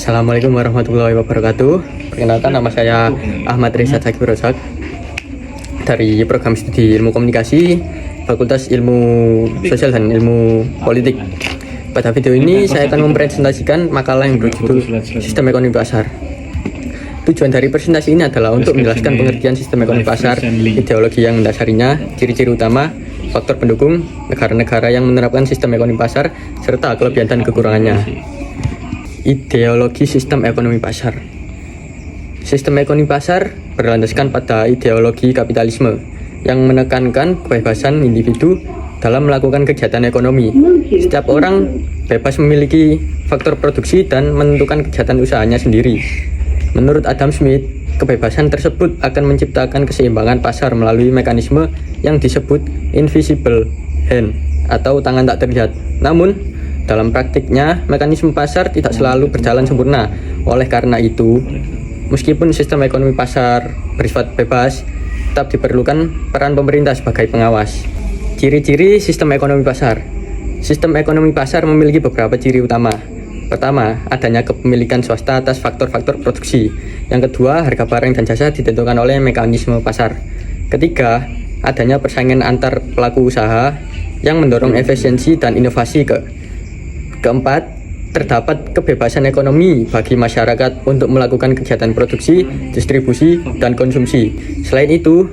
Assalamualaikum warahmatullahi wabarakatuh. Perkenalkan, nama saya Ahmad Reza Zakir Rozak dari program studi Ilmu Komunikasi, Fakultas Ilmu Sosial dan Ilmu Politik. Pada video ini saya akan mempresentasikan makalah yang berjudul Sistem Ekonomi Pasar. Tujuan dari presentasi ini adalah untuk menjelaskan pengertian sistem ekonomi pasar, ideologi yang mendasarinya, ciri-ciri utama, faktor pendukung, negara-negara yang menerapkan sistem ekonomi pasar, serta kelebihan dan kekurangannya. Ideologi sistem ekonomi pasar. Sistem ekonomi pasar berlandaskan pada ideologi kapitalisme yang menekankan kebebasan individu dalam melakukan kegiatan ekonomi. Setiap orang bebas memiliki faktor produksi dan menentukan kegiatan usahanya sendiri. Menurut Adam Smith, kebebasan tersebut akan menciptakan keseimbangan pasar melalui mekanisme yang disebut invisible hand atau tangan tak terlihat. Namun, dalam praktiknya, mekanisme pasar tidak selalu berjalan sempurna. Oleh karena itu, meskipun sistem ekonomi pasar bersifat bebas, tetap diperlukan peran pemerintah sebagai pengawas. Ciri-ciri sistem ekonomi pasar. Sistem ekonomi pasar memiliki beberapa ciri utama. Pertama, adanya kepemilikan swasta atas faktor-faktor produksi. Yang kedua, harga barang dan jasa ditentukan oleh mekanisme pasar. Ketiga, adanya persaingan antar pelaku usaha yang mendorong efisiensi dan inovasi. Keempat, terdapat kebebasan ekonomi bagi masyarakat untuk melakukan kegiatan produksi, distribusi, dan konsumsi. Selain itu,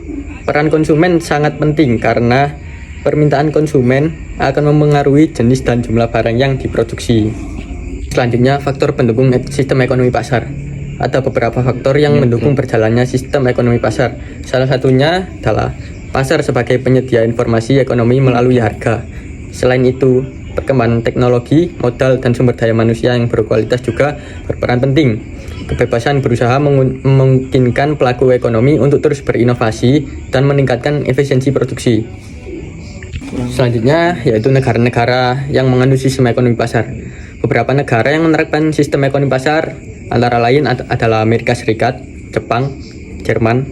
peran konsumen sangat penting karena permintaan konsumen akan memengaruhi jenis dan jumlah barang yang diproduksi. Selanjutnya, faktor pendukung sistem ekonomi pasar. Ada beberapa faktor yang mendukung berjalannya sistem ekonomi pasar. Salah satunya adalah pasar sebagai penyedia informasi ekonomi melalui harga. Selain itu, perkembangan teknologi, modal, dan sumber daya manusia yang berkualitas juga berperan penting. Kebebasan berusaha memungkinkan pelaku ekonomi untuk terus berinovasi dan meningkatkan efisiensi produksi. Selanjutnya, yaitu negara-negara yang menganut sistem ekonomi pasar. Beberapa negara yang menerapkan sistem ekonomi pasar antara lain adalah Amerika Serikat, Jepang, Jerman,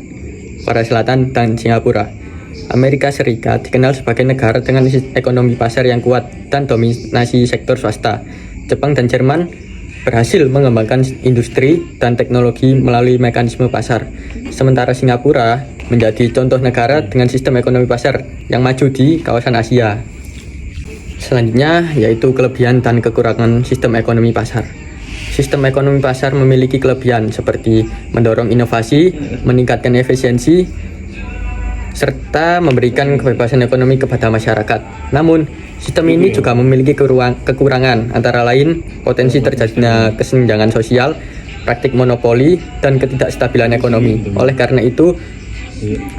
Korea Selatan, dan Singapura. Amerika Serikat dikenal sebagai negara dengan ekonomi pasar yang kuat dan dominasi sektor swasta. Jepang dan Jerman berhasil mengembangkan industri dan teknologi melalui mekanisme pasar. Sementara Singapura menjadi contoh negara dengan sistem ekonomi pasar yang maju di kawasan Asia. Selanjutnya, yaitu kelebihan dan kekurangan sistem ekonomi pasar. Sistem ekonomi pasar memiliki kelebihan seperti mendorong inovasi, meningkatkan efisiensi, serta memberikan kebebasan ekonomi kepada masyarakat. Namun, sistem ini juga memiliki kekurangan, antara lain potensi terjadinya kesenjangan sosial, praktik monopoli, dan ketidakstabilan ekonomi. Oleh karena itu,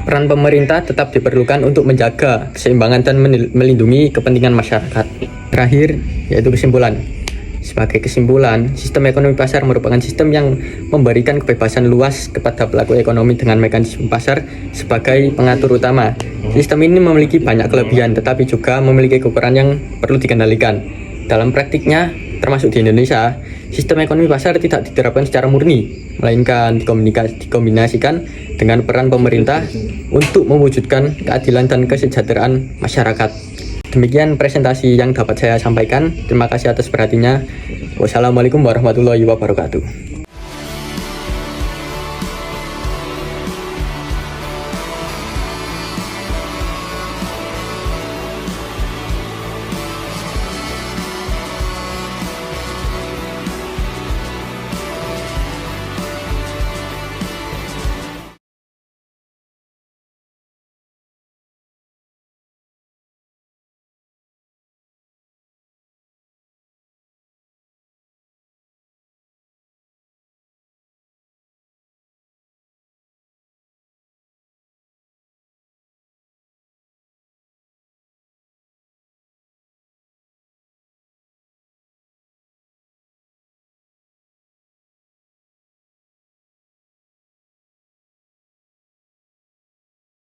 peran pemerintah tetap diperlukan untuk menjaga keseimbangan dan melindungi kepentingan masyarakat. Terakhir, yaitu kesimpulan. Sebagai kesimpulan, sistem ekonomi pasar merupakan sistem yang memberikan kebebasan luas kepada pelaku ekonomi dengan mekanisme pasar sebagai pengatur utama. Sistem ini memiliki banyak kelebihan, tetapi juga memiliki kekurangan yang perlu dikendalikan. Dalam praktiknya, termasuk di Indonesia, sistem ekonomi pasar tidak diterapkan secara murni, melainkan dikombinasikan dengan peran pemerintah untuk mewujudkan keadilan dan kesejahteraan masyarakat. Demikian presentasi yang dapat saya sampaikan. Terima kasih atas perhatiannya. Wassalamualaikum warahmatullahi wabarakatuh.